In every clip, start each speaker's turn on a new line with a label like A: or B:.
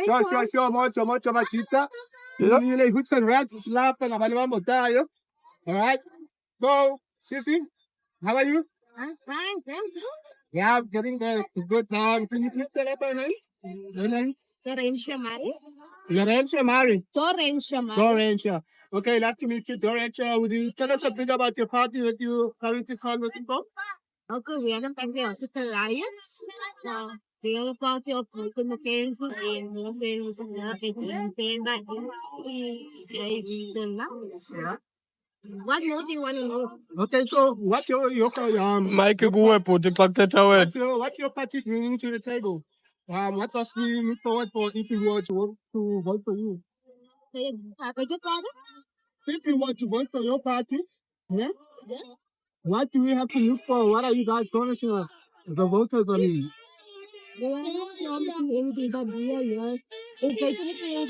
A: Sure, mucho, machita. You like hooks and rats, slap, and a tayo. All right. So, Sissy, how are you?
B: I'm fine, thank you.
A: Yeah, I'm getting there. Good now. Can you please tell us your name? Your name?
B: Dorentia Mari.
A: Lorenzo Mari.
B: Dorentia Mari.
A: Dorentia. Okay, nice to meet you, Dorentia. Would you tell us a bit about your party that you currently conversing for?
B: Okay, we are the Patriotic Alliance. We are a party of local McCain's and more famous and paid by the What more do you want to know?
A: Okay, so what's your
C: Mike kuwe puti pakuthetha wena.
A: what's your party bringing to the table? What was we look forward for if you were to vote for you? If you want to vote for your party, yeah? What do we have to look for? What are you guys promising us? The voters, I mean.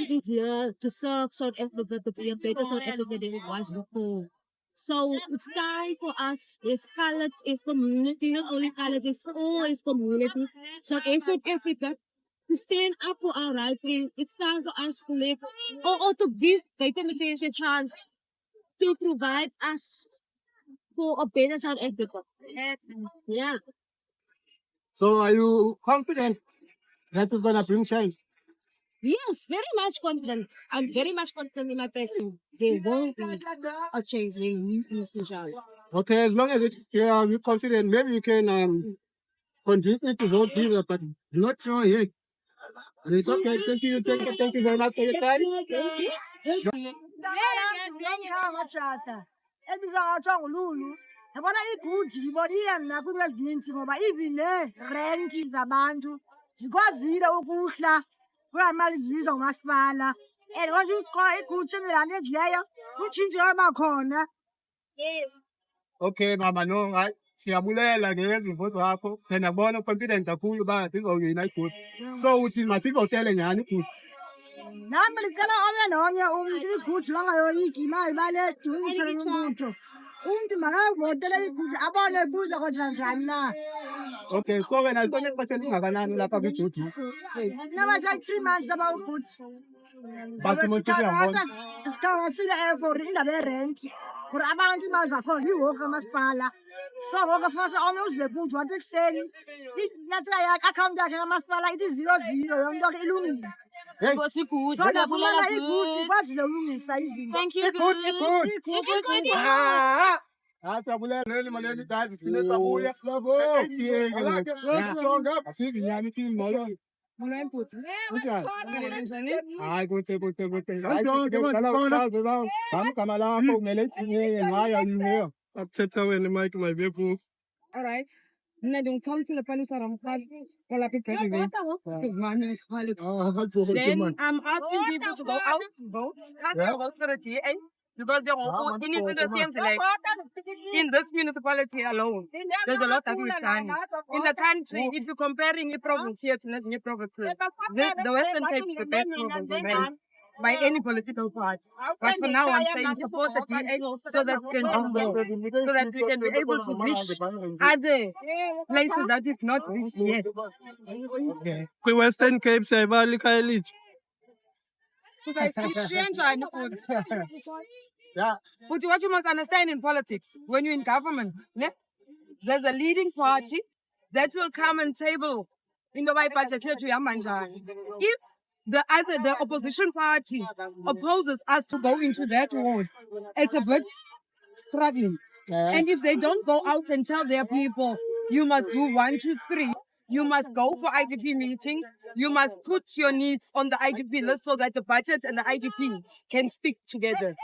B: Is here to serve South Africa to be a better South Africa than it was before. So it's time for us, as colors, as community, not only colors, as all as community. So as South Africa, to stand up for our rights, and it's time for us to live, or to give Better a chance to provide us for a better South Africa. Yeah.
A: So are you confident that is going to bring change?
B: Yes, very much confident. I'm very much confident in my president. There won't be a change when we use the chance.
A: Okay, as long as you're confident, maybe you can continue to vote here, but not sure yet. It's okay. Thank you very much for your time.
D: Yabona igudi ibonile mna kwiinto ezininzi ngoba even nee-renti zabantu zikwazile ukuhla kweemali zizwa ngumasipala and once uthi igudi enelaa nto enzileyo utshintsho lwaba khona.
A: Okay, mama, no, right. Siyabulela ngezimvo zakho. Phela ngibona confident kakhulu uba sizowina igudi. So uthi masivotele nyani igudi.
D: Nami ndicela omnye nomnye umntu igudi wangayoyiki imali balethu umthele umbutho. Umntu makavotele igudi abone buza kwenza njani na.
A: Okay, so wena alithonya ixesha elingakanani lapha kwigudi?
D: Nabasayi 3 months laba ugudi. Sikhangasile for indaba yerenti for abantu imali zakhona ziyiwoke kamasipala. So ngoku kufanele omnye uzive kude wathi ekuseni inyathela yakhe akhawunti yakhe kamasipala ithi 00 yonke into yakhe ilungile. So ndafumana igudi kwazile ulungisa izinto.
B: Thank you.
D: Igudi.
A: Siyabulela maleni guys, sine sabuya. Asivi nyani kimi malo. Hayi kuhle. Ngama lakho kumele ithini ngayo yini?
C: Pakuthetha wena Mike mayibe
E: All right. Mna ndingumkhansila Palisa Ramkhazi kwalapha eBerryville. Then I'm asking people to go out to vote. Cast your vote for the DA because they're all in in this municipality alone. There's a lot that we've done. In the country, if you're comparing a province here to new provinces, the Western Cape is the best province in Maine by any political party. But for now, I'm saying support the DA so that we can do more, so that we can be able to reach other places that we've not reached yet.
C: Kwi-Western Cape siyayibalika elithi.
A: Yeah.
E: But what you must understand in politics, when you're in government, there's a leading party that will come and table in the way budget to Yamanjani. If the opposition party opposes us to go into that ward, it's a bit struggling. And if they don't go out and tell their people, you must do 1, 2, 3, you must go for IDP meetings, you must put your needs on the IDP list so that the budget and the IDP can speak together,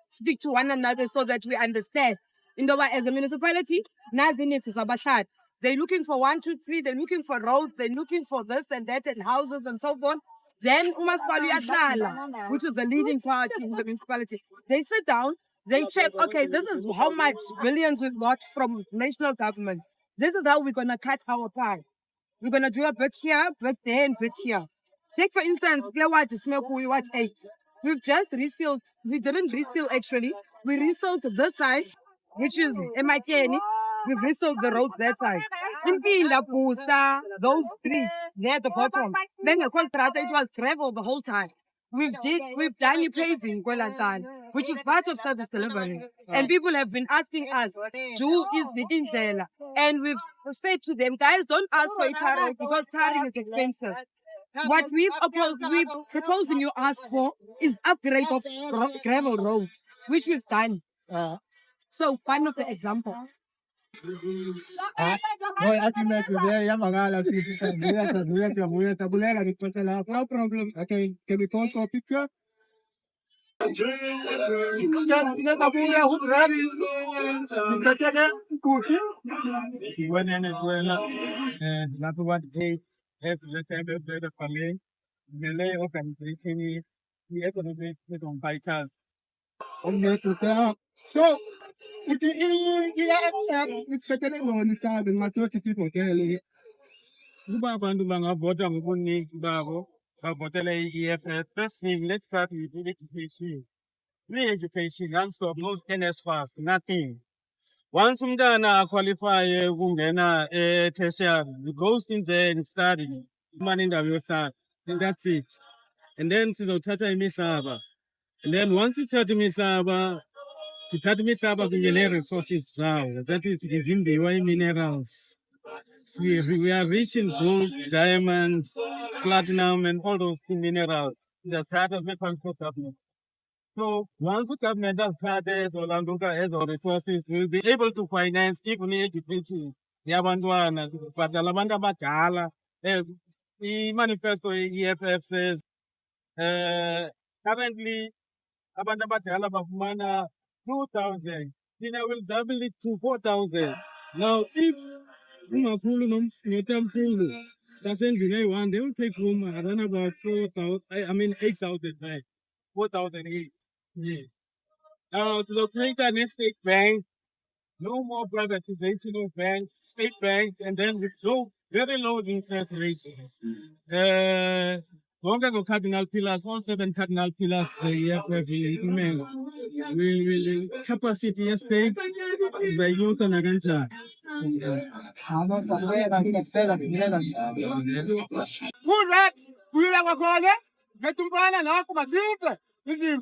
E: speak to one another so that we understand. In the way, as a municipality, they're looking for 1, 2, 3, they're looking for roads, they're looking for this and that and houses and so forth. Then which is the leading party in the municipality, they sit down, they check, okay, this is how much billions we've got from national government. This is how we're going to cut our pie. We're going to do a bit here, bit there, and bit here. Take, for instance, we watch 8. We've just resealed, we didn't reseal actually. We resealed this side, which is MIKN. We've resealed the roads that side. Impinda, Busa, those streets, they're at the bottom. Then the Strata, it was gravel the whole time. We've done paving, Kwelantan, which is part of service delivery. And people have been asking us, is the Indlela? And we've said to them, guys, don't ask for a tarring because tarring is expensive. What we're proposing you ask for is upgrade of gravel roads, which we've done. So one of the examples.
A: Boy, I can make you there. I'm a no problem. Okay, can we pause for a picture? Number one dates as the time of the family, the lay organization is the economic on fighters. So, it's better than one time and not 30 people. Kuba abantu bangavota ngobuningi babo bavotela i-EFF. First thing, let's start with education. Education, non-stop, no NSFAS, nothing. Once umntana qualify ukungena tertiary, he goes in there and studies. Imali indawo yohlala, and that's it. And then sizothatha imihlaba. And then once sithatha imihlaba kunye ne-resources zawo. That is izimbiwa minerals. We are rich in gold, diamond, platinum, and all those minerals. It's a start of the transport government. So once the government has started or Landuka has our resources, we'll be able to finance even education. Yabantwana, but abantu abadala, as the manifesto EFF says, currently abantu abadala bafumana 2,000. Then I will double it to 4,000. Now, if umakhulu notamkhulu tasendlini eyi-1, they will take home around about 4,000. I mean 8,000 back. 4,008. Yes. Now, to locate an state bank, no more privatization of banks, state bank, and then with very low interest rates. Longer go cardinal pillars, all 7 cardinal pillars, the will capacity estate, the youth and against. Good, right? We have a call it. Get to find an aqua. This is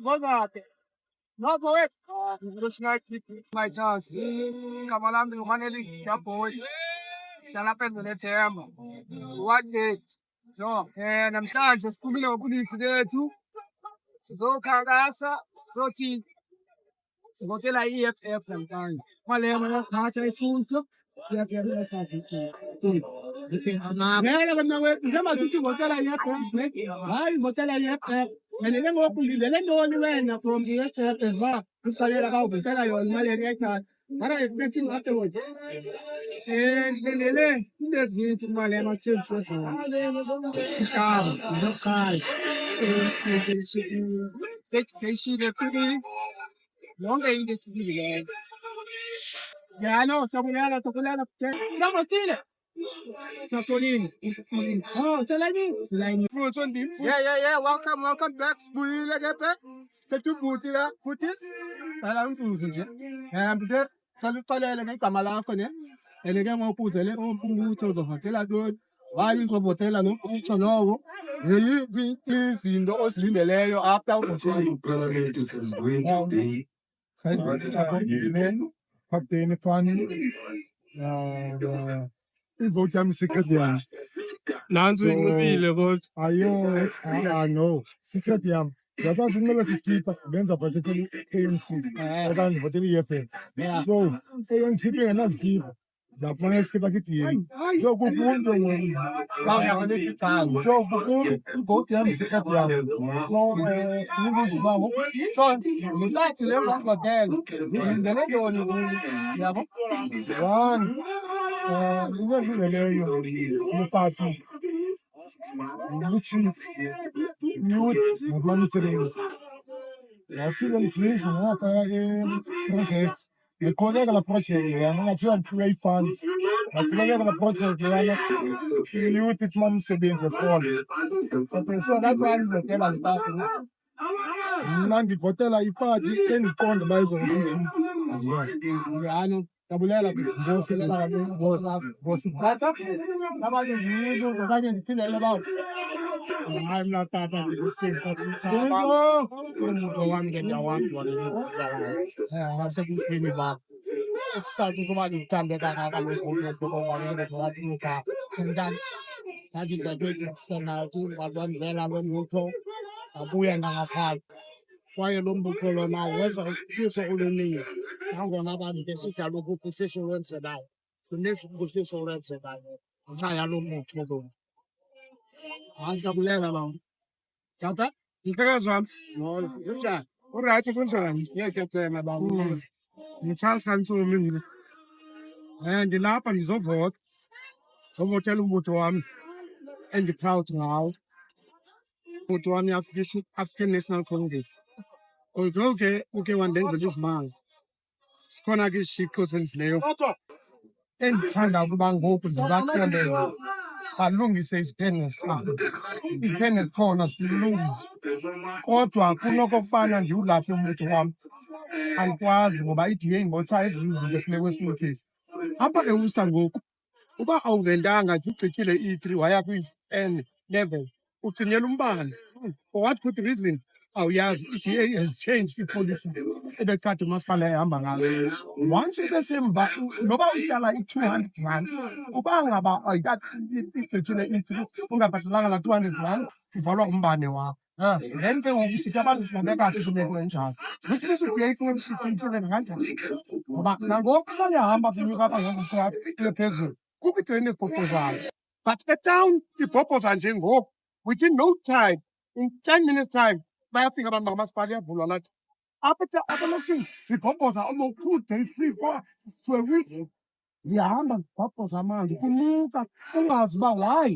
A: no go it. It's my chance. Come on, I'm finally jump boy. Shall I pass the term? What date? No, and I'm starting just to be able to today too. So, Carasa, so cheap. So, what I EFF sometimes. My lemon was hard as school. Yeah, and then what we did, let go the from the SF and back to study about the tell you on my what I expecting afterwards. And then let's get to my lemon chips. They see the pretty longer in this video. Yeah, I know. Socolana. Sapolin. Oh, Salani. Yeah. Welcome back. Ketu Putila. Putis. Salam Fuzu. I'm there. Salutale Kamala Fone. Elegam Opusele, Puto, the hotel good. Why is the hotel no? No. He is in the Oslim Beleo after Captain Fanny. Votam secret.
C: Nanzu ingubile kodwa.
A: I know. Secret yam. That's why we never skip Benza particularly ANC. And for the EFF. So ANC being enough give. The finance capacity. So good. So good. Vote yam secret yam. So we like to learn what then. In the next one. You know, the party. Which youth money savings. I feel like projects. The colleague of the project, I'm not sure create funds. The colleague of the project, youth is money savings as well. So that's why I'm telling us that. Nandi Hotela, party, any con the Bible.
C: Kabulela ngosiphatha abanye ngizo okanye ngithindele abantu hayi mna tata umuntu wami ngendawami ngasekuthini baba isizathu soba ndithande kangaka lokhuuka umntana ndathi ndadwesenathi ndadwandela lo mbutho ndabuya ndangakhaya kwaye lo mbutho lona wenza uphuhliso oluninzi nangona abantu besithi alukho uphuhliso olwenzekayo luninzi uphuhliso olwenzekayo ngenxa yalo mbutho lona hayi ndiyabulela loo nto tata mhlekazi wam molo kunjani urayithi kunjani yesiyacela baba nditshayisa kantsomi mna ndilapha ndizovota ndizovotela umbutho wam endiproud ngawo umbutho wam i-African National Congress although ke uke wandenzela izimanga sikhona ke isishixo senzileyo endithanda ukuba ngoku zibaxelele balungise izipene zabo izipene zikhona zilungise kodwa kunokokubana ndiwulahle umbutho wam andikwazi ngoba iDA ngotsa ezinye izinto kule Western Cape apha eWorcester ngoku uba awungentanga nje ugqithile i-3 waya kwi-N level ucinyela umbane for what good reason awuyazi iDA has changed ii-policies ebekade umasipala ehamba ngazo once besemva noba utyala i-200 uba ngaba igqithile i-3 ungabhatalanga la 200 uvalwa umbane wakho then ke ngoku sithi abantu sihambe kahle kwimeko enjalo which means iDA ifuna sithinthile kanjani ngoba nangoku bayahamba kunyuka kuye phezulu kukho itreyini ezibhobhozayo but etown ibhobhoza nje ngoku within no time in 10 minutes time bayafika abantu bakamasipala iyavulwa lathi apha elokishini zibhobhoza almost 2 days 3 4 to a week ziyahamba zibhobhoza amanzi kunuka ungazi uba why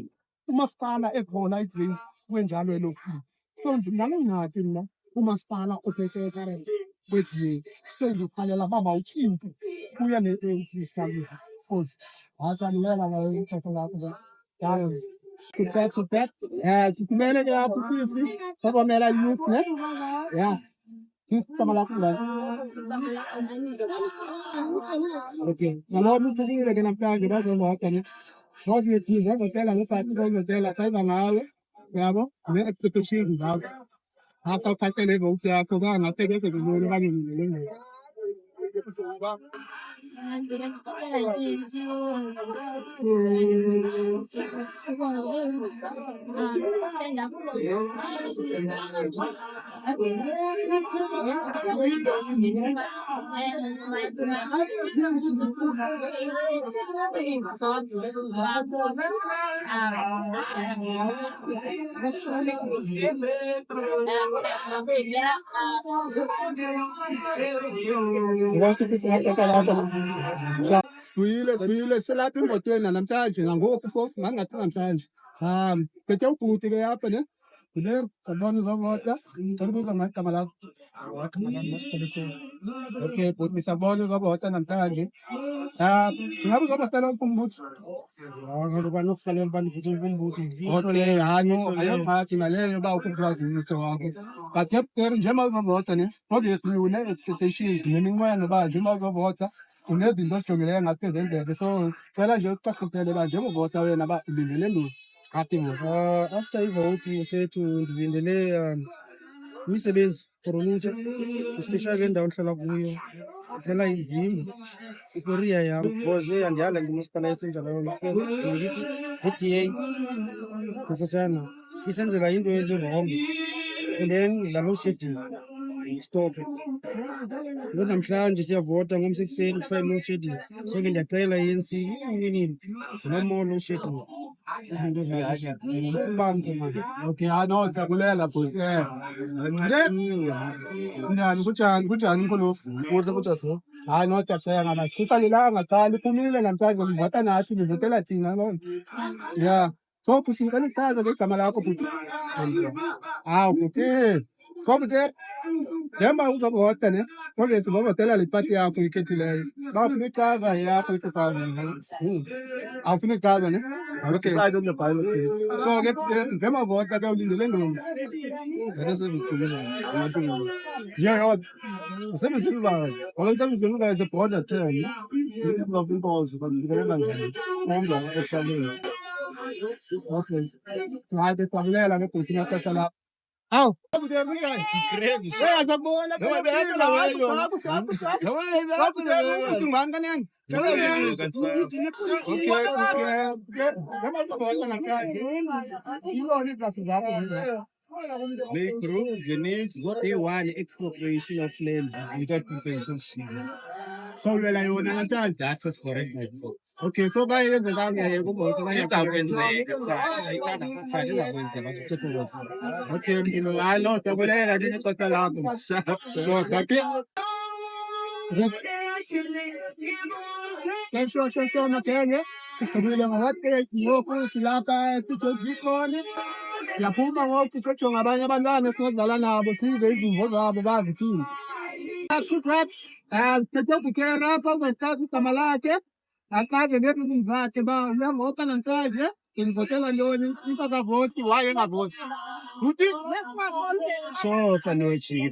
C: umasipala ekhona idrain kwenjalo elokishini so ndinale ngxaki mna umasipala ophethe current weDA so ndikhalela uba mawutshintshe kuye ne-ANC sitalini futhi hasandilela ixesha lakho Kubek. Sikumele ke apho sisi sokomela youth ne ya igama lakho ngani okay nalona uphikile ke namhlanje bazongaka ne ngoba yethize ngotela ngephathi ngotela sayiba ngawe yabo ne-expectation ngawe hata ukhathele vote yakho bangaphekeke kubona okanye ngilengele Sibuyile selapha emotweni namhlanje nangoku phofu mangathi namhlanje phethe ubhuti ke apha ne kule kabona uzovota ndibuza ngagama lakho okay bhuti sabona uzovota namhlanje ngabe uzovotela umbuthi ngoba nokufanele bandivuthe umbuthi okay ayongxaki naleyo uba ukukwazi umbuthi wakho but njengoba uzovota ne obviously une-expectations neminqweno uba njengoba uzovota unezinto ozijongileyo ngathi ezenzeke so cela nje ucacisele uba njengovota wena uba ulindele ntoni apha ngoku after ivoti sethu ndilindele imisebenzi for ulutsha especially kule ndawo ndihlala kuyo ndicela izindlu ikoriya yam because andiyanda ngumasipala esenjalo i-DA kusatshana isenzela into ezirongo and then lalo shedding stop lo namhlanje siyavota ngomso ekuseni kufike lo shedding so ke ndiyacela i-ANC nini no more lo shedding izinto zakhe ngumfumane manje okay no siyabulela bhuti njani kunjani nkolofu kuhle kutata hayi no tatsayanga na sifanelanga cha liphumile namhlanje ngivota nathi ngivotela thina loo nto ya so bhuti ngicela ichaza ngegama lakho bhuti okay Kombe Jema uzobota ne. Kole tubotela lipati yako iketileyo. Bafunika kaza yakho ikufaza. Afuna kaza ne. Okay. Side on the pilot. So get jema vota ka ulindele ngoma. That's a mistake. Yeah, same as you are. All the things you guys support that term. You love balls, but you don't know. Okay. So I just want to let you know. Au.
A: They prove the names what they want expropriation of land without compensation.
C: So we like one and a
A: That was correct. My fault.
C: Okay, so by the time I go
A: It's a Wednesday.
C: Okay, you know, I know the way I didn't cut a lot.
A: Shut up,
C: So that it. So no kenya. Kabila ngawate yoko silaka picho jikoni. La puma wote chocho ngabanya bandana so dala na bosi bezi mboga baba vitu. Tete kera pa wentatu kamalake. Akaje ngetu mvate ba unamoka na nkaje. Inipotela ndoni mpaka voti waye na voti. Uti?
A: So financial.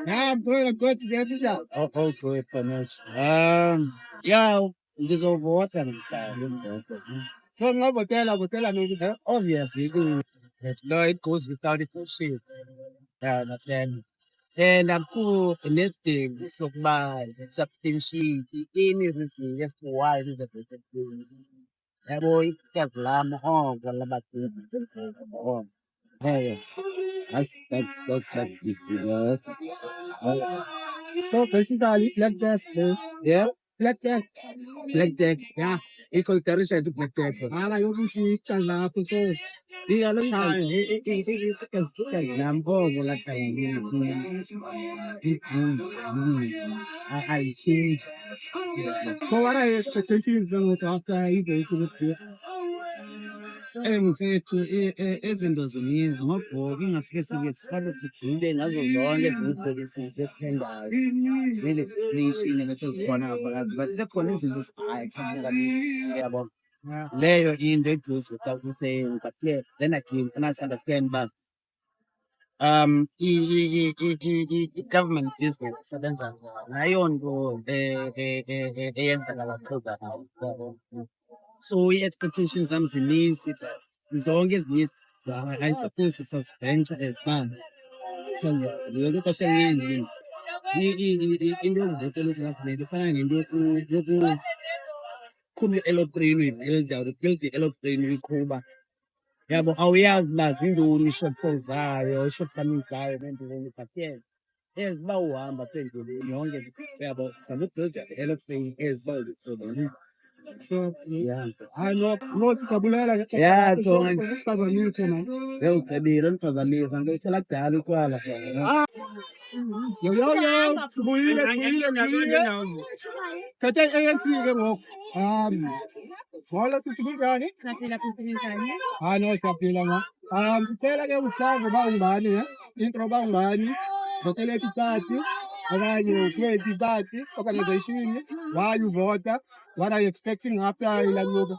C: I'm going to get this out.
A: Okay, financial. Yeah, this over water.
C: So no botella no.
A: Obviously, no, it goes without the shit. Yeah, understand. And I'm cool in this thing, so by substantiate anything, just why is it the things. That boy kept lamb home, well about the hey, that's ridiculous.
C: So basically,
A: Yeah,
C: black
A: blackjack, yeah, equals the rich to blackjack.
C: I you see kala so
A: The other time, it lamb home, like I change.
C: so what I expectations going to after I go to
A: Mfethu izinto zininzi ngobhoki ingafike siqale siphinde ngazo zonke eziyibhokisi zephendayo vele siyishile bese zikhona phakathi but sekhona izinto hayi kufanele yabo leyo into it goes without saying but yeah then again I must understand uba i-government business isebenza nayo nto eyenzeka kakhulu yabo. So i-expectations zami zininzi zonke ezinye I suppose sisazivhentsha ezibani yonke ixesha elininzi into yokuvotela ukukafuneka ifana nento yokuqhuba i-elopreyini uyibhilda i-elopreyini uyiqhuba yabo awuyazi uba zintoni ii-shortfall zayo i-shortcoming zayo neentoni but yeah as uba uhamba apha endleleni yonke yabo uzama ukubhilda i-elopreyini as uba uziqhuba. Yeah.
C: I know tabulera
A: Yeah, so
C: phazamisa na
A: ngiyawugqibile ndiphazamisa ngisela kudala utywala.
C: yo buyile thathe ANC ke ngoku ngola sithi kunjani no siyaphila ma phela ke uhlazo ba ungani intro ba ungani voteleka ipati okanye ucreate ipati organization why you vote what are you expecting after ilanyuka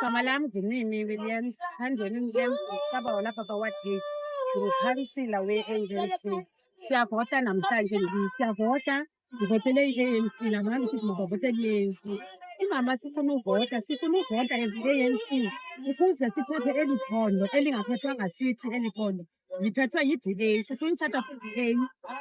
F: Gama lami Vumini Williams, Handweni Williams, Saba walapha kwa-Wardgate, ngukhansila we-ANC. Siyavota namhlanje siyavota, ngivotele i-ANC, namanje sithi ngivotele i-ANC. Imama sifuna uvota as i-ANC ukuze sithathe eli phondo elingaphethwanga sithi eli phondo liphethwe yi-DA, sifuna uthatha ku-DA.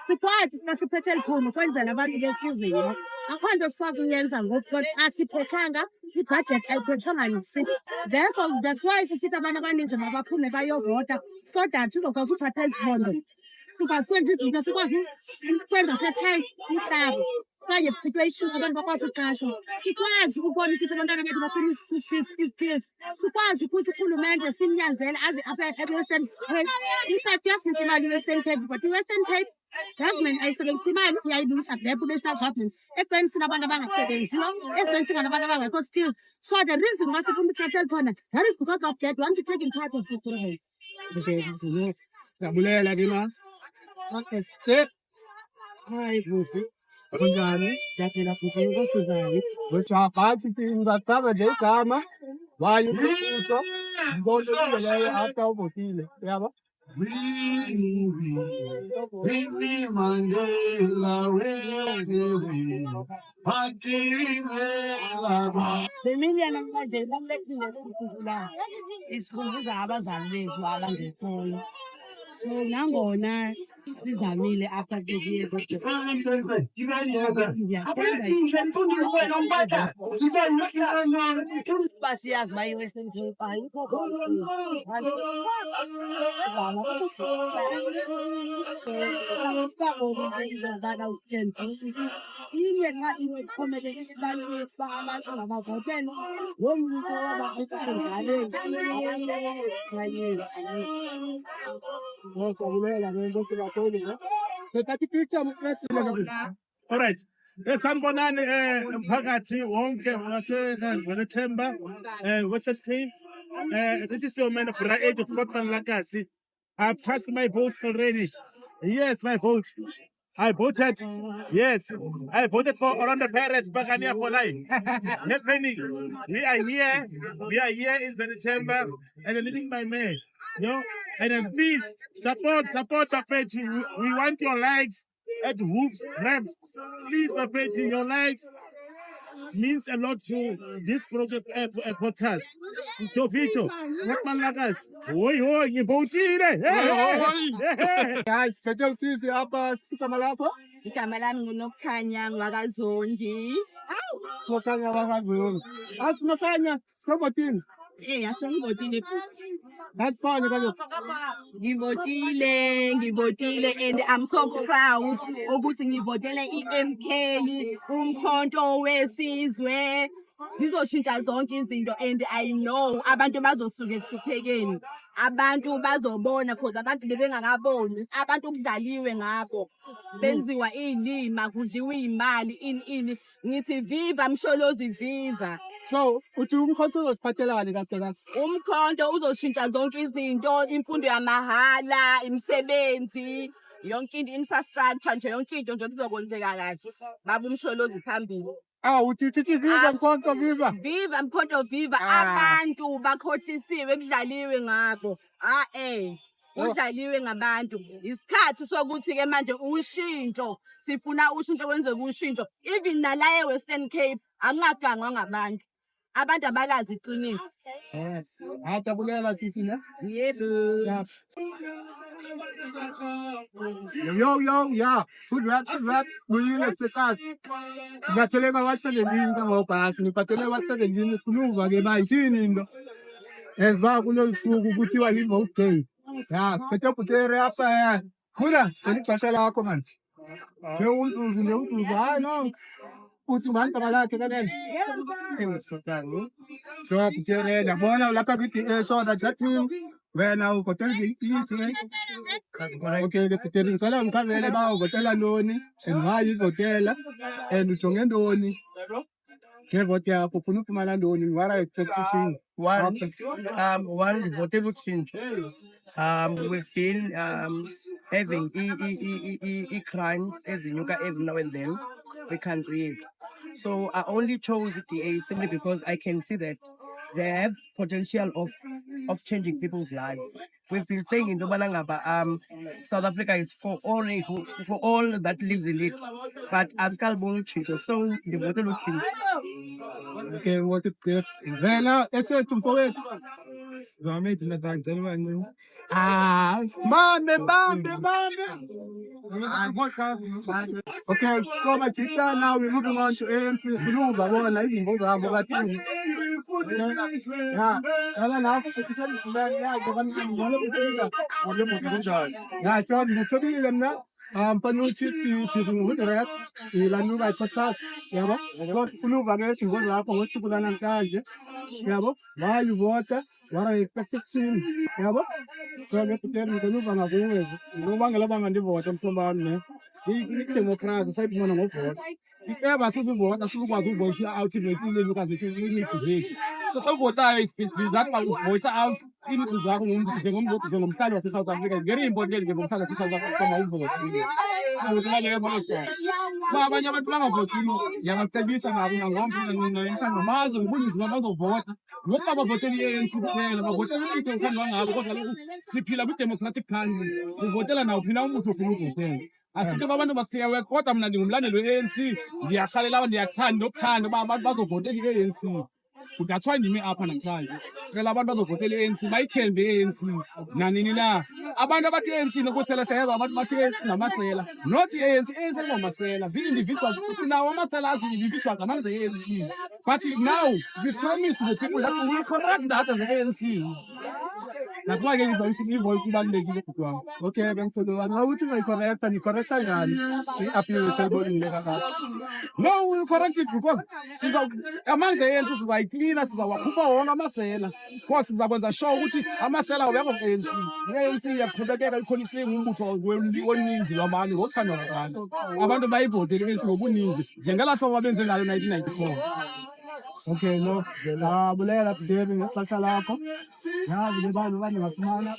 F: Sikwazi xa siphethe eli phondo kwenzela abantu bethuziyo. Akho nto sikwazi uyenza ngoku xa siphethanga ibhajethi ayiphethwanga nisithi. Therefore, that's why sisithi abantu abaninzi mabaphume bayovota so that sizokwazi uthatha eli phondo. Sikwazi ukwenza izinto, sikwazi ukwenza phethe umhlaba. Okanye situation abantu bakwazi uqashwa. Sikwazi ukubona ukuthi abantwana bethu bafuna izipills. Sikwazi ukuthi urhulumente simnyanzele aze apha e-Western Cape. In fact, yasinika imali i-Western Cape, but i-Western Cape government ayisebenzisa imali iyayibuyisa kuleyo national government. Ekubeni sinabantu abangasebenziyo, ekubeni singabantu abangekho skilled. So the reason why sifuna ukuthatha khona, that is because of that. We want to take in charge of the children.
C: Siyabulela ke ma Okay, step.
A: Hayi busi. Kunjani?
C: Ngiyaphila futhi nkosikazi. Ngijabhathi ngingaqaba nje igama. Waye umbuso. Ngibone leyo after uvotile. Yabo?
A: Winnie Mandela, Winnie Mandela.
F: Familia namhlanje ibalulekile ukukhumbula isikhumbuza abazali bethu abangekhoyo. So nangona sizamile after 30 years of uba siyazi uba i-Western Cape ayikho inye nxa iphumelele esibalulekile ukuba abantu mabavotele lo muntu
C: Ngiyakubulela ngenkosi kakhulu. Ngithatha i-picture mfethu.
A: Alright. Sanibonani mphakathi wonke waseNethemba Western Cape. This is your man of right age of Scotland Lakasi. I passed my vote already. Yes, my vote. I voted. Yes, I voted for Orlando Perez Bagania for life. It's happening. We are here. We are here in the chamber and leading by man. You know, and then please support Bapeti. We want your likes at Wolves Reps. Please, Bapeti, your likes means a lot to this project podcast. Jovito, Rockman Lagas. Oi, you voted.
C: Hayi, ngithethe usisi apha sigama lakho.
E: Igama lami nguNokukhanya Ngwakazondi.
C: Ngokhanya bakaziyo. Athi Nokhanya, sobotini.
E: Asengivotile.
C: That's fine kaloku.
E: Ngivotile and I'm so proud ukuthi ngivotele iMK umkhonto wesizwe. Zizoshintsha zonke izinto and I know abantu bazosuka ehluphekeni. Abantu bazobona because abantu bebengakaboni. Abantu kudlaliwe ngabo. Benziwa inima, kudliwa imali ini. Ngithi viva Msholozi viva.
C: So, uthi umkhosi uzosiphathelani kahle kahle?
E: Umkhonto uzoshintsha zonke izinto, imfundo yamahhala, imisebenzi, yonke into infrastructure nje yonke into nje kuzokwenzeka kahle. Baba uMsholozi phambili.
C: Uthi viva mkhonto viva.
E: Viva Mkhonto viva. Abantu bakhohlisiwe kudlaliwe ngabo. Udlaliwe ngabantu. Isikhathi sokuthi ke manje ushintsho. Sifuna ushintsho kwenzeke ushintsho. Even nala eWestern Cape angagangwa ngabantu. Abantu abalazi iqiniso.
C: Yes. Ajabulela sisi ne?
E: Yebo.
C: Yeah. Good rap. Buyile sekazi. Ngiyatshele bawaselendini ngobhasi, ngiphathele baselendini sikhuluma ke bayithini into. Esiba kulolu suku kuthiwa yi-vote day. Ya, siphethe butere apha. Khula, cela ixesha lakho man. Newuzuzu. Hayi no. Uthi abantu balakhe kanene. So butere yabona lapha kwi so that team wena uvotela ithi. Okay, butere ngicela ngikhazele ba uvotela ntoni, hayi ivotela and ujonge ntoni. Ngevote yakho ufuna ufumana ntoni, what are you expecting?
G: One, voted utshintsho. We've been having crimes ezinyuka every now and then. We can't read. So I only chose the DA simply because I can see that they have potential of changing people's lives. We've been saying in Dubalangaba, South Africa is for all that lives in it. But Askal Bonchito, so the voter looking.
C: Okay, what it is. Vela, ese es un poeta.
A: Zamit na tagdalwan.
C: Bambe. Okay, so much now we're moving on to ANC. Suluba, bona izimvo zabo kathini. Yeah, John, ngitholile mina. Panuthi ngudret ilanuka ipasas yabo because suluva ke singo lapho ngosuku lanamhlanje yabo bayivota wara expected soon yabo so ngekuteri ngizoluva ngakuwe ngoba ngelaba ngandivota mhlobami ne idemocracy sayibona ngovota
A: eba sizivota sizokwazi uvoice out ngeempilo kazethu zethu. So xa uvotayo izizathu uvoice out iinto zakho njengomhlali wase-South Africa. Very important ke ngomhlali wase-South Africa mawuvote. Uba abanye abantu bangavotile ndiyabacebisa nabo nangomso namazi ngobuninzi bazovota. Not abavotela i-ANC kuphela, bavotela umuntu othandwa ngabo kodwa kaloku siphila kwi-democratic country. Uvotela nawuphina umuntu ofuna ukuvotela. Asithi abantu basiyawe kodwa mna ndingumlandeli we-ANC ndiyarhalela ndiyakuthanda nokuthanda uba abantu bazovotela i-ANC. That's why ndime apha namhlanje. Cela abantu bazovotela i-ANC bayithembe i-ANC nanini na. Abantu abathi i-ANC nokusela seyeza abantu bathi i-ANC namasela. Not i-ANC, i-ANC ngamasela. Zii-individuals nawo amasela azi-individual ngamanzi e-ANC. But now we promise to the people that we will correct that as ANC. That's why I voice ibalulekile futhi wami. Okay, bengifuna na uthi uyicorrecta ni correcta ngani? I-appeal table ngekaka. No, we correct it because amandla e-ANC sizayiklina sizawakhupha wonke amasela. Because sizakwenza sure ukuthi amasela awekho ku-ANC. I-ANC iyaqhubekeka ikhonise ngumbutho woninzi lwabantu ngokuthanda kwabantu. Abantu bayivotele i-ANC ngobuninzi njengelaa hlobo abenze ngayo 1994. Okay, no. Bulela David ngexesha lakho. Yazi le bantu bangafumana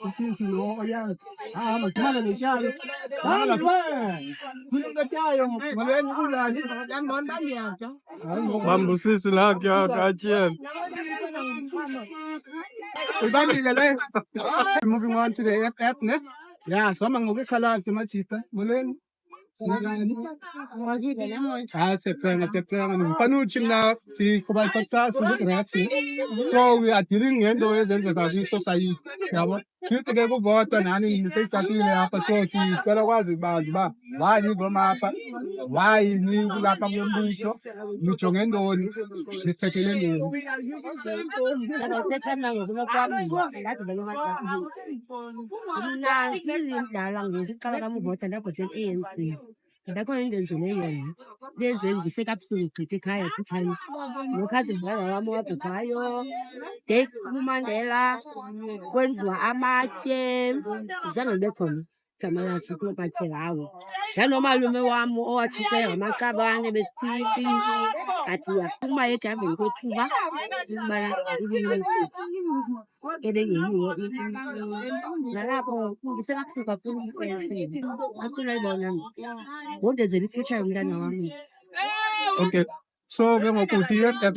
A: usizo lo oyazi. Mafumana letyalo. Kunokutyalo maleni kulani. Yandibona bandiyatha.
H: Bambusisi lakhe akatyela.
A: Ibambile le. Moving on to the FF ne. Yeah, so mangokukhalazi majipa. Molweni. Panucci now see so we are dealing in those and the society. You to go vote and in the so she got a was about why you go map, why you like a mucho she's taking
F: Ndakho indenzele yona lezenzise kabuhlungu gqithi ekhaya 2 times nokhazini wami wabhubhayo Dick uMandela kwenziwa amatye zange libe khona igama lakhe kulopathe lawo yanomalume wami owatshiswe ngamaqabane besitipi athi yaphuma egaveni kwethuba sibana i-university ebengeyiyo nalapho ngisekabuhlungu kakhulu ukwenziwa afuna ibona ngondenzela ifuture yomntana wami.
A: Okay. So ke ngokuthi i-FF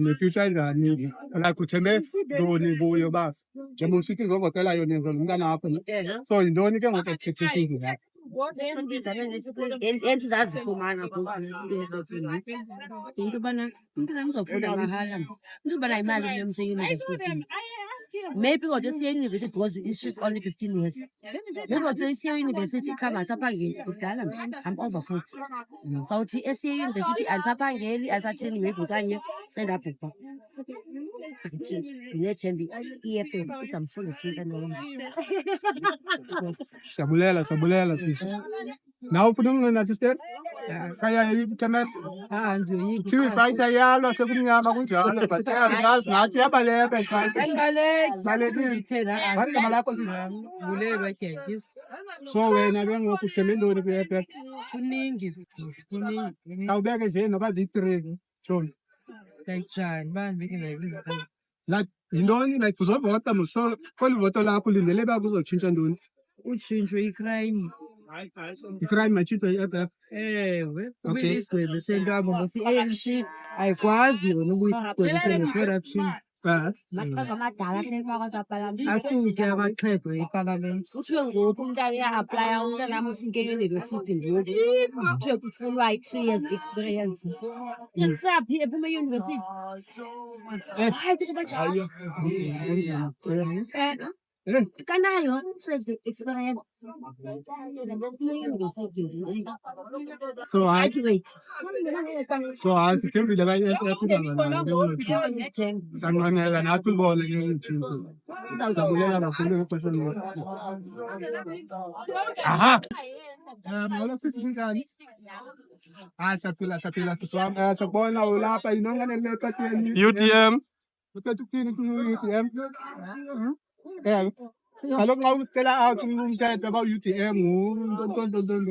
A: ne-future enjani la kuthembe ntoni kuyo ba njengoba usithi uzovotela yona yenza nomntana wakho so yintoni ke ngoku expectations yakho?
F: Endizazifumana into yobana umntana uzofunda mahala into yobana imali yomseyunivesithi maybe kodwa siye-university because it's just only 15 years. Maybe kodwa siye-university ikhamba asaphangeli kudala I'm over 40. Sawuthi esiye-university alisaphangeli alisathini maybe okanye sendabhubha. Ndinethemba i-EFF izamfundisa umntana wami.
A: Siyabulela sisi. Now ufuna ukungena sister? Kaya ithembe TV fighter yalo sekumnyama kunjalo but yazi nathi yabaleka so wena ke ngoku uthembe ntoni kwi-FF?
E: Kuningi.
A: Awubeke nje noba ziyi-3 John. Like yintoni like uzovota so kweli voto lakho ulindele uba kuzotshintsha ntoni?
E: Utshintsho icrime.
A: I-crime matshintshwa yi-FF.
E: Ewe,
A: Okay.
E: isigwebo sentwabo ngosi i-ANC ayikwazi yona ukuyisa isigwebo se-corruption.
F: Amaxhego amadala funeka uba kwazapalamente.
E: Asuke amaxhego epalamente.
F: Kuthiwe ngoku umntana uya-aplaya umntana wam ufike eyunivesithi ngoku kuthiwe kufunwa i-3 years experience. Isaphi ephuma eyunivesithi? Kanayo 3 years experience. Ephuma eyunivesithi
A: So
F: graduate.
A: asithembile ka-FF sanqwenela nathi ubone ke utshintsho. Siyabulela kakhulu ixesha lakho. Aha. Molo sisi njani? Siyaphila sisi wami. Siyakubona ulapha yinongane lepateni.
H: UTM.
A: Uthetha ukuthini ku-UTM?
C: kaloku xa uspela out umthetho about UTM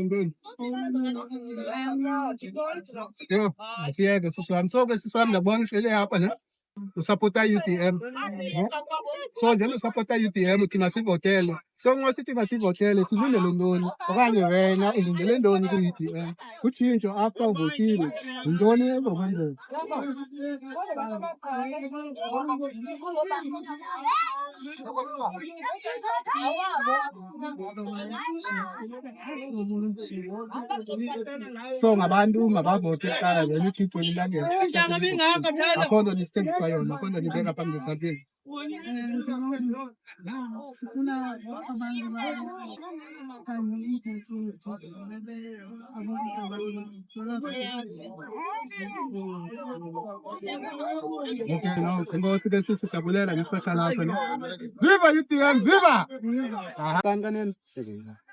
C: ntoni. Yho, asiyeke sisi wami. So ke sisi wami ndiyabona uhlele apha ne usapota UTM. So njengoba usapota UTM thina sivotele. So nxa sithi masivotele silindele ntoni? Okanye wena ulindele ntoni ku-UTM? Utshintsho after uvotile yintoni ezokwenzeka? So ngabantu mabavote kuqala then uthixo lilandele. Akho nto nisithembisa yona, akho nto nibeka phambi kwetafile. Okay, no, inkosi ke sisi siyabulela ngexesha lakho ne. Viva UTM, viva! Kankaneni?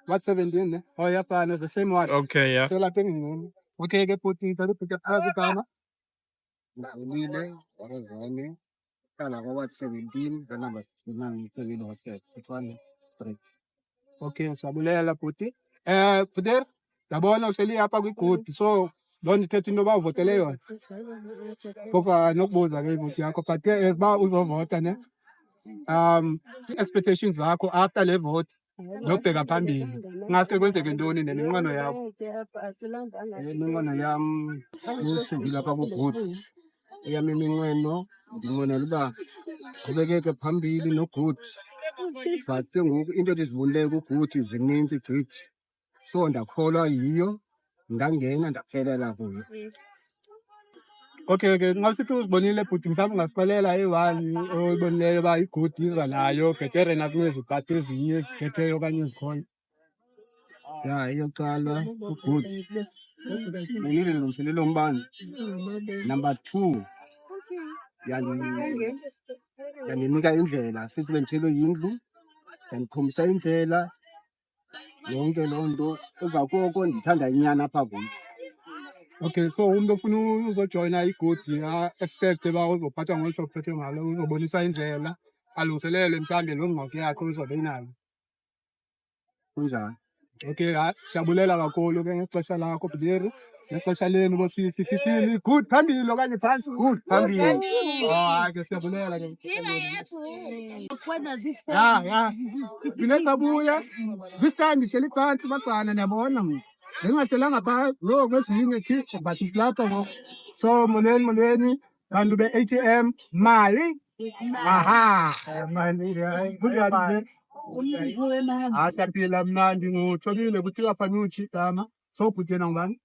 C: What 17 ne? Oh yafana, it's the same one.
H: Okay, yeah.
C: So lapha engingoni. Okay ke puti, tadi pika phakathi kama.
I: Ndawulile warazane kala kwa 17 the number 69 Kevin Hostel Sifane Street.
C: Okay, siyabulela puti. Puter, yabona uhleli apha kwigodi. So loo nto ithetha into yoba uvotele yona. Phofa nokubuza ke ivoti yakho but ke uba uzovota ne. Expectations zakho after le vote nokubheka phambili. Ngaske kwenzeke ntoni neminqweno yakho?
I: Iminqweno yam usungile apha ku-good. Eyam iminqweno ndinqwenela uba qhubekeke phambili no-good. But ke ngoku into endizibonileyo ku-good zininzi gqithi. So ndakholwa yiyo, ndangena ndaphelela kuyo.
C: Okay, nxa usithi uzibonile bhuti mhlawumbe ungasixelela i-one oyibonileyo uba igudi iza nayo bhetere nakunezi pati ezinye eziphetheyo okanye ezikhoyo.
I: Ya eyokuqala u-good benilungiselele umbane. Number 2 yandinika indlela sithi bendithelwe yindlu yandikhombisa indlela yonke loo nto emva koko ndithanda inyani apha kuyo.
C: Okay, so umuntu ofuna uzojoyina igudi expect uba uzophathwa ngolu hlobo uphethwe ngalo, uzobonisa indlela alungiselele mhlawumbe loo ngxaki yakho uzobe inayo.
I: Kunjani?
C: Okay, siyabulela kakhulu ke ngexesha lakho bhuti, ngexesha lenu bosisi sithini good phambili okanye phantsi? Good phambili. Hayi ke siyabulela ke. Ya. Ngine sabuya. This time ndihleli phantsi bafana ndiyabona mna. Bengingahlelanga phaa lo kwezinye kitchen but silapha ngoku. So molweni bantu be-ATM mali. Aha. Mali. Kunjani? Siyaphila mnandi ngutholile kuthiwa Fanucci igama. So bhuti yena ngubani?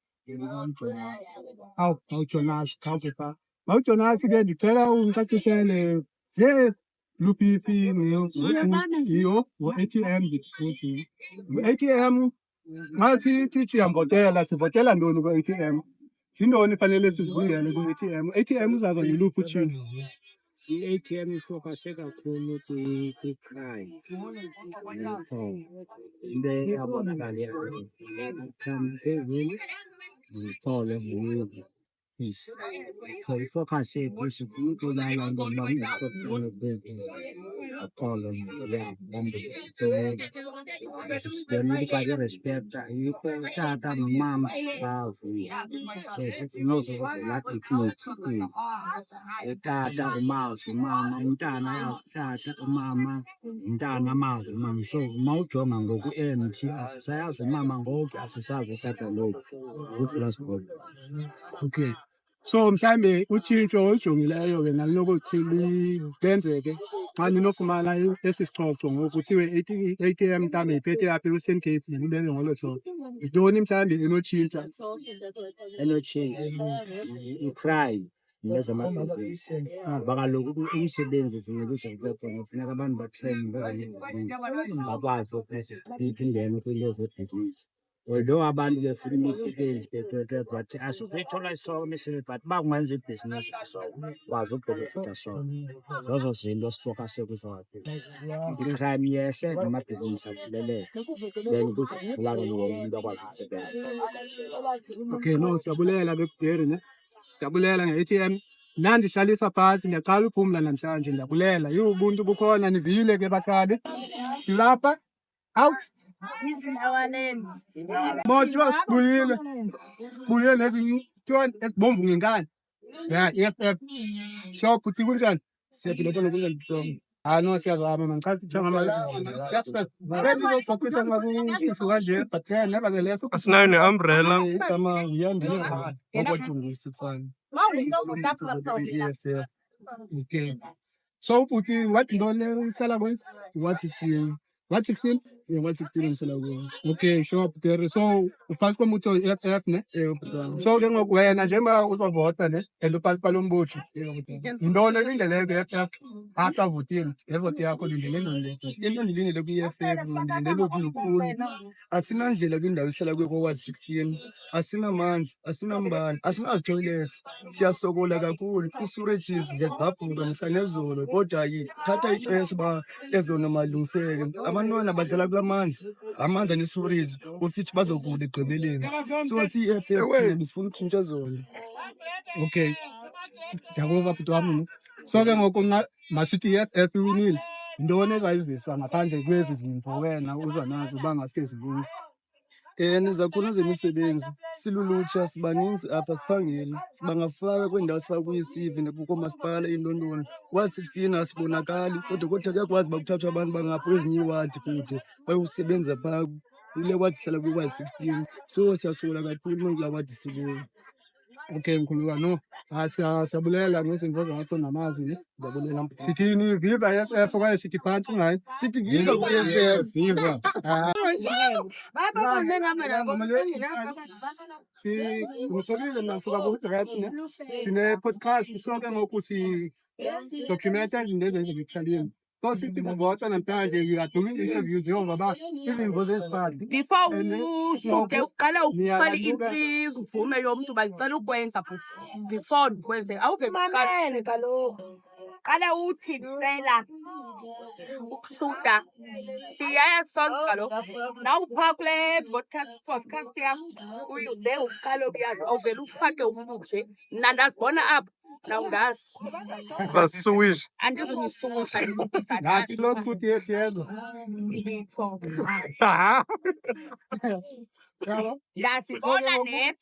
C: AwuJonas, khawuke phaa. MawuJonas ke ndicela ungicacisele nje lupipi yiyo ngo-ATM ndithi ngu-ATM xa sithi siyamvotela sivotela ntoni ku-ATM? Zintoni fanele sizilungele ku-ATM? ATM uzaza ngoluphi utshintsho?
J: I-ATM ifokase kakhulu kwi-crime. Into eyabonakalayo ikhama phezulu zithole ngoku peace. So ifokase kuthi kulala ngoba ngekho phezulu athole ngombe respect ayikho tata nomama bavuya. So sifuna uzokuzilapha ikithi utata umazi umama umntana yakutata umama umntana amazi umama. So mawujonga ngoku-MT asisayazi umama ngoku asisazi utata ngoku uFrasbod.
C: Okay. So mhlambe utshintsho olujongileyo wena linokuthi lenzeke xa ninofumana esi sicoco ngoku kuthiwe ATM mhlawumbe iphethe apha e-Western Cape nibeke ngolo hlobo. Yintoni mhlawumbe enotshintsha?
J: Enotshintsha i-crime nezamabhizinisi ngoba kaloku umsebenzi funeka uzawube khona, funeka abantu batreyinwe bakwazi ukungena kwiinto zebhizinisi. Although abantu befuna imisebenzi but asizithola isonke imisebenzi but uba kungenza ibhizinisi kwazi ubhenefitha sonke. Zozo zinto sifokase kuzo kakhulu. I-crime yehle namabhizinisi avuleleke then kuzovulakala wonke umuntu akwazi ukusebenza.
C: Okay, no, siyabulela ke Bheri ne. Siyabulela nge-ATM nandihlalisa phantsi ndiyaqala uphumla namhlanje ndiyabulela ubuntu bukhona nivile ke bahlali silapha out mojo sibuyile buye nezinto esibomvu ngenkani ya EFF shop uthi kunjani siyaphila khona kunjani no siyazama man cha bendizofocusa ngakusisi kanje but nevertheless
H: asinayo ne-umbrella
C: kama uyandisa okwajungisa fana okay so uthi what ndole uhlala kwe what 16 what 16 yeah what 16 ngihlala kwe okay sure there so uphasi komuthi EFF ne so ke ngoku wena njengoba uzovota ne and uphasi kwalombutho intoni elindele EFF after voting evote yakho lindele ntoni into ndilindele kwi-EFF ndilindele ukukhulu asinandlela kwindawo esihlala kuyo ko-ward 16 asinamanzi asinambane asinazitoilets siyasokola kakhulu ii-sewerages ziyagqabhuka mhla nezolo kodwa thatha ixesha uba ezona malungiseke abantwana badlala kulamanzi amanzi anesewerage ofithi bazokula ekugqibeleni so siyi-EFF thina sifuna ukutshintsha zona okay ndiyakuva bhuti wam so ke ngoku masithi i-EFF iwinile yintoni ezayizisa ngaphandle kwezi zinto wena uza nazo uba ngaske zilunge nezakhono zemisebenzi silulutsha sibaninzi apha siphangeli sibangafaka kwiindawo sifaka kuyi-CV kukomasipala intondoni wa-16 asibonakali kodwa kuyakwazi uba kuthathwa abantu bangapha kwezinye iiwadi kude bayokusebenza phaa kule wadi hlala kwi-16 so siyasola kakhulu kulaa wadi sikuyo okay mkhuluwa no siyabulela ngezinto zakho namazwi ne ndiyabulela sithini viva EFF okanye sithi phantsi ngayo sithi viva kwi-EFF viva simusolile nasuka ku-Dress ne sine-podcast so ke ngoku si-documenta izinto ezenze ekuhlaleni so sithi kuvota namhlanje we are doing interviews njengoba izimvo zeziphathi
E: Before ushude uqala uqale imvume yomntu bayicela ukwenza before ndikwenze awuve
D: mamele kaloku
E: qala uthi cela ukushuda siyaye sonke kaloku nawuphaa kule podcast yam uyuze uqala ukuyazi awuvele ufake umntu nje mna ndazibona apha nawungazi
H: zasisuwisha
E: andizunisusa
C: ngathi lo futhi yesiyenzo
E: nditsho
C: ndasibona
E: net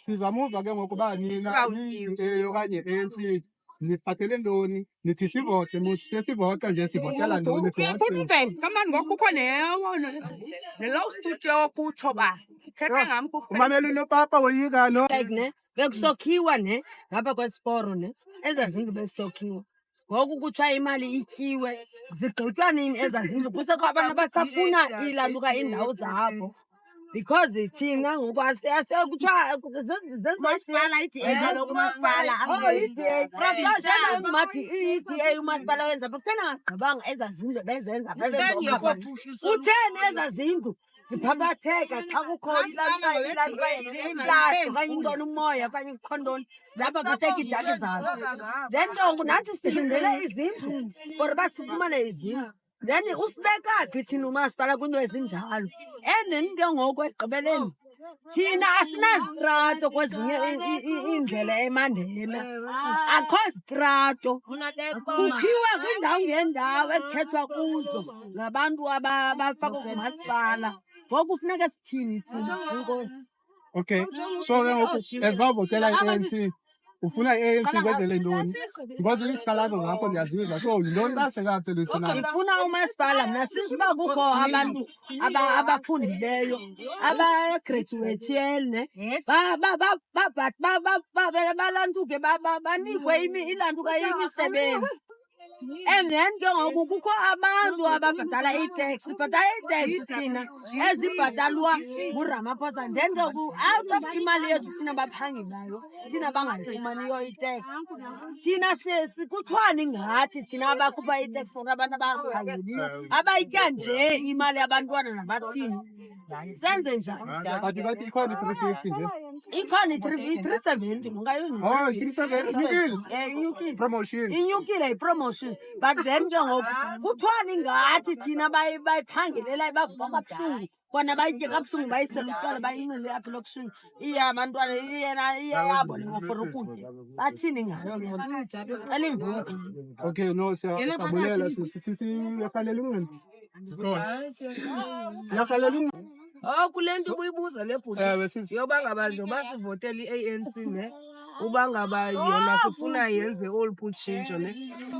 C: sizamuva ke ngokuba nina okanye ANC niphathele ntoni nithi sivote musesivota nje sivotela ntoni
E: proven kamani ngoku kukho ne-law studio kutsho ba thethe ngam
C: umamela unopapa woyika no
D: like ne bekusokhiwa ne ngapha kwesiporo ne ezazindlu besokhiwa ngoku kuthiwa imali ityiwe zigqitywa nini ezazindlu kusekho abantu abasafuna ilaluka iindawo zabo because thina ngoku kuthiwa umasipala i-DA umasipala i-DA umasipala wenza kuthena ngagqibanga ezazindlu bezenza kutheni ezazindlu ziphaphatheka xa kukho ilaluka okanye intoni umoya okanye ikhondoni zapaphatheka iidaki zabo then ntongo nathi silindele izindlu for uba sifumane izindlu then usibekaphi thina umasipala kwinto ezinjalo and then ke ngoku ekugqibeleni thina asinazitrato kwezinye iindlela emandela akho zitrato kukhiwe kwiindawo ngeendawo ekuthethwa kuzo ngabantu abafaka kumasipala ngoku kufuneka sithini thina enkosi
C: okay so ke ngoku ezivavotela i-ANC ufuna i-ANC kwenzele ntoni because isikhalazo ngapho ndiyaziva so yintoni kahle kahle lifunayo
D: ndifuna umasipala mna sithi uba kukho abantu abafundileyo abagraduwethiyene balantuke banikwe ilantuka imisebenzi and then ke ngoku kukho abantu ababhatala itax sibhatala itax thina ezibhatalwa nguRamaphosa then ke ngoku out of imali yethu thina baphangelayo thina bangayifumaniyo itax thina kuthiwani ngathi thina abakhupha itax for abantu abangaphangeliyo abayitya nje imali yabantwana nabathini senze njani
C: but bathi ikhona i-350 nje
D: ikhona i-370 ngayoni
C: 370
D: inyukile
C: promotion
D: inyukile ipromotion but then ke ngoku kuthiwani ngathi thina bayiphangelela bavuka kabuhlungu
E: bona bayitye kabuhlungu bayisele utywala bayinxile apha elokishini abantwana iyabo le for ukutya bathini ngayo loo nto cela imvume.
I: Okay, no, siyabulela siyafanele ungenzi. Siyafanele
E: Kule nto ubuyibuza le bhuti yoba ngaba njengoba sivotela i-ANC ne uba ngaba yona sifuna yenze oluphi utshintsho ne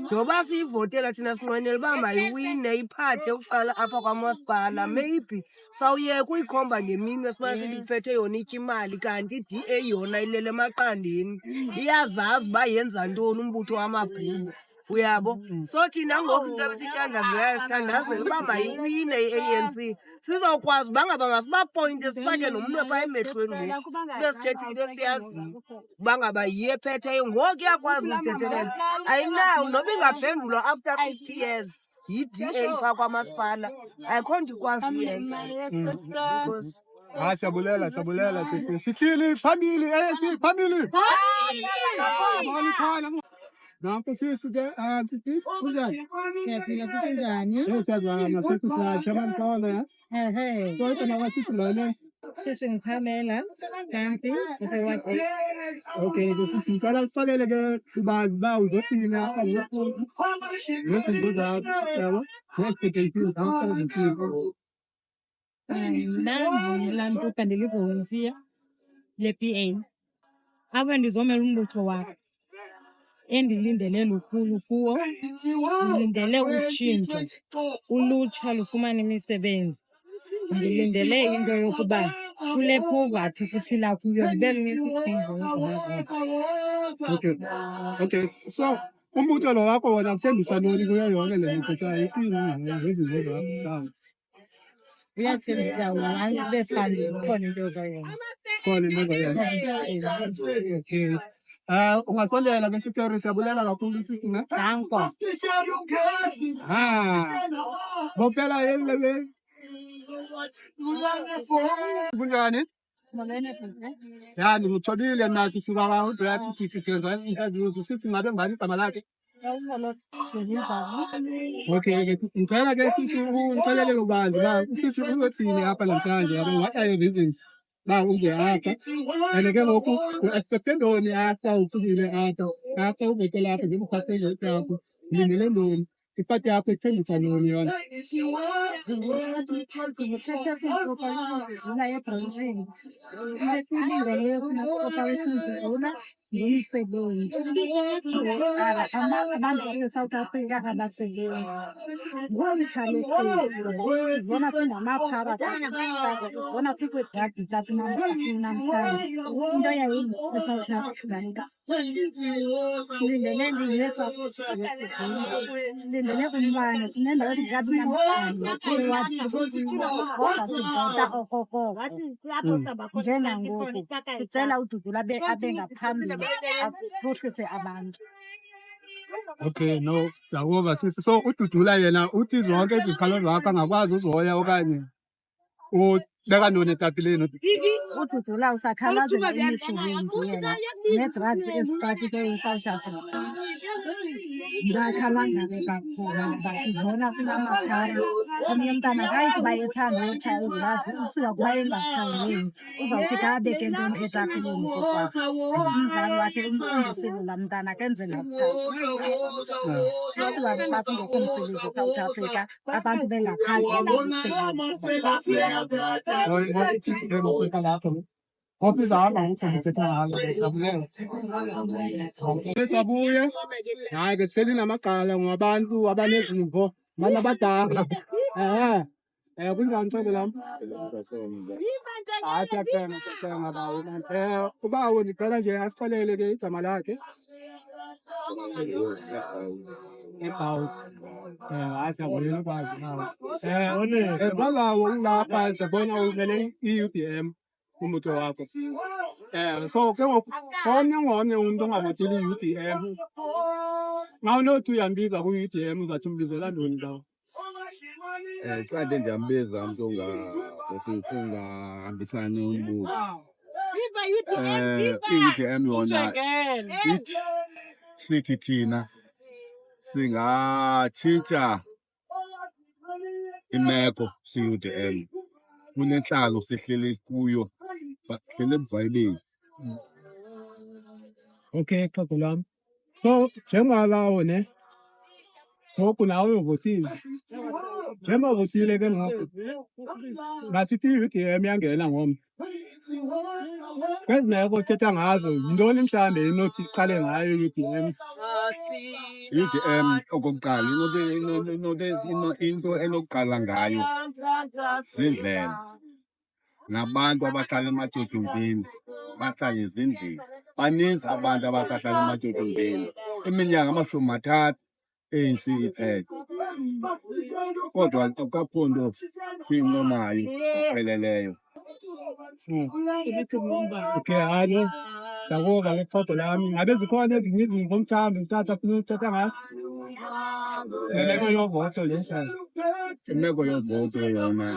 E: njengoba siyivotela thina sinqwenela uba mayiwine iphathe yokuqala apha kwamasipala maybe sawuyeka uyikhomba ngeminwe sibana sithi iphethe yona itya imali kanti i-DA yona ilele emaqandeni iyazazi uba yenza ntoni umbutho wamabhulu. Uyabo so thina ngoku into ebesithandazelayo sithandazela uba mayiwine i-ANC sizawukwazi uba ngaba ngasibapointe sifake nomnwe phaa emehlweni ngoku sibe sithetha into esiyaziyo uba ngaba yiyo ephetheyo ngoku iyakwazi uyithethelela ayinawo noba ingaphendulwa after 50 years yi-DA phaa kwamasipala ayikho nto ikwazi uyenza.
I: siyabulela sithili phambili phambili Nanko sisi ke sisi kunjani?
F: Siyaphila sikunjani?
I: Siyazwana sithi siyachaman khona. So kana wathi lana.
F: Sisi ngiphamela kanti ngifewaqe.
I: Okay, sisi ngicela sifanele ke ba uzofina apha lapho. Yesi ngoba yabo. Ngeke
F: Nami kanti livolunteer le-PA. Aba ndizomela umbutho wakho. Endilindele lukhulu kuwo ndilindele utshintsho ulutsha lufumane imisebenzi ndilindele into yokuba kule poverty siphila kuyo ndibe
I: Okay, so umbutho lo wakho wona uthembisa ntoni kuyo yonke le nto
F: uyathembisa wona befani khona into ozayenza.
I: Okay. Ungaxolela ke Sipere siyabulela kakhulu sisi ne.
F: Danko.
I: Bophela yele. Kunjani? Ya ngitholile nathi sibaba udrathi sisi senza interviews sisi ngabe ngani igama lakhe. Okay, ngicela ke sisi ngixolele kubanzi ba sisi uzothini apha namhlanje yabo what are your reasons? Ba uze apha and ke ngoku expected ntoni apha uphile apha ubekela apha ngikuphathele apha ngilele ntoni iphathi yakho ithengisa ntoni yona
F: abantu South Africa abasebenzi bona sinamaphara bona sikwedragi namhlanje into yayilindele silindele umbane sinendawo ezigabi njengangoku sicela uDudula abe ngaphambili aphuhlise abantu.
I: Okay, no, yakuba sisi so uDudula yena uthi zonke izikhalo zakho angakwazi uzoya okanye ubeka ntoni etafileni
F: uDudula usakhalazela imisebenzi yena ne-drugs eziphatike eSouth Africa. Ndakhalangale kakhulu bazibona sinamakhaya omnye umntana akayithi uba ethanda uthayazi usuka kuba engakhangeli uzawufika abeke ntoni etafileni kokwakhe umzali wakhe umfundisile laa mntana akenze singekho msebenzi eSouth Africa abantu bengakhangela
I: Siyabuya. Hayi ke sihleli namagqala ngabantu abanezimvo abantu abadala. Kunjani cebo lam? Siyathenga bawo. Ubawo ndicela nje asixolele ke igama lakhe. Ebawo. Siyabulela ukwazi nawe. Babawo ulapha sibona uvele i-UDM umbutho wakho. So ke ngoku ngomnye umuntu ongavoteli i-UDM. Nxa unothi uyambiza ku-UDM uzathi umbizela ntoni ndawo?
K: Kade ndiyambiza umntu ungahambisani umbutho. I-UDM yona sithi thina singatshintsha imeko si-UDM kunenhlalo sihlele kuyo sihlele ebhayibheli.
C: Okay, xhego lwam. So njengalawo ne ngoku nawe uvotile. Njengoba uvotile ke ngoku masithi i-UDM yangena ngomso. Kwezi meko othetha ngazo yintoni mhlawumbe inothi iqale ngayo i-UDM?
K: UDM okokuqala into enokuqala ngayo ziindlela. Nabantu abahlala ematyotyombeni bahlala ezindlini. Baninzi abantu abasahlala ematyotyombeni. Iminyaka 30 ANC iphethe. Kodwa akukho nto siyincomayo epheleleyo.
C: Okay, hayi ndakuva ke xhego lami. Ngabe zikhona ezinye izimvo mhlawumbi mthatha funa uthetha ngazo? Ngemeko yovoto le mhlawumbi.
K: Imeko yovoto yona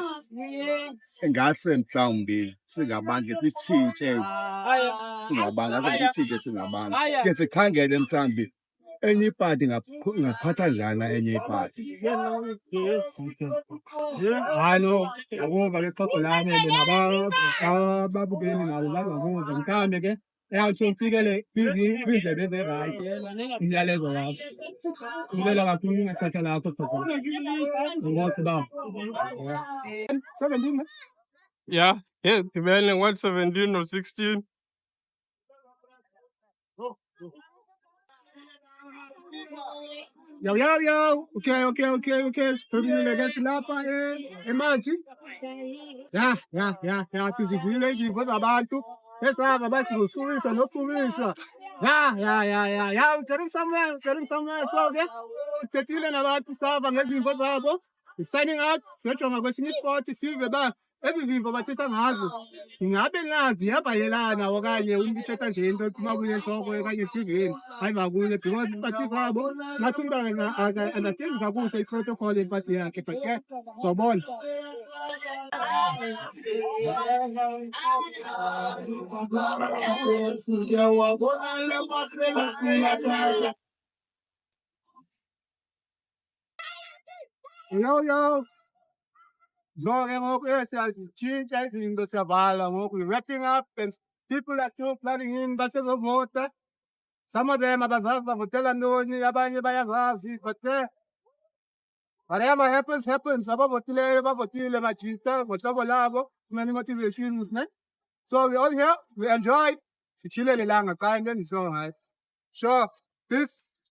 K: ingase mhlawumbi singabantu sitshintshe singabantu ke sikhangele mhlawumbi enye ipati ingaphatha njani enye ipati.
C: Hayi no, ndakuva ke xhego lami ababukeli nabo bazakuva mhlawumbi ke eyawutsho ufikele kwiindlebe ezirayithi umyalezo wakho. Kubulela kakhulu ngexesha lakho xhego. Ngoku ba 17 ne?
H: Yeah, yeah, depending what 17 or 16.
C: Yo, yo, yo. Okay. Sithobile ke silapha emanzi. Ya, sizivile izimvo zabantu. Esaba bathi ngofundiswa nofundiswa. Ya, getting somewhere. So ke sithethile nabantu saba ngezimvo zabo. Signing out, siyojonga kwesinye isport sive ba ezi zimvo bathetha ngazo. Ingabe nazi yabayelana okanye umntu uthetha nje into ephuma kuye entloko okanye esiveni. Hayi bakule because bathi zabo nathi umntana akathethi kakuhle iprotocol empati yakhe but ke sobona. Yo. So ke ngoku siyazitshintsha izinto siyavala ngoku. We're wrapping up and people are still planning in basezovota. Some of them abazazi bavotela ntoni, abanye bayazazi but whatever happens. Abavotileyo bavotile majita ngohlobo labo, many motivations ne. So we all here, we enjoyed. Sichilele langa xa into endiso ngayo. Sure, peace.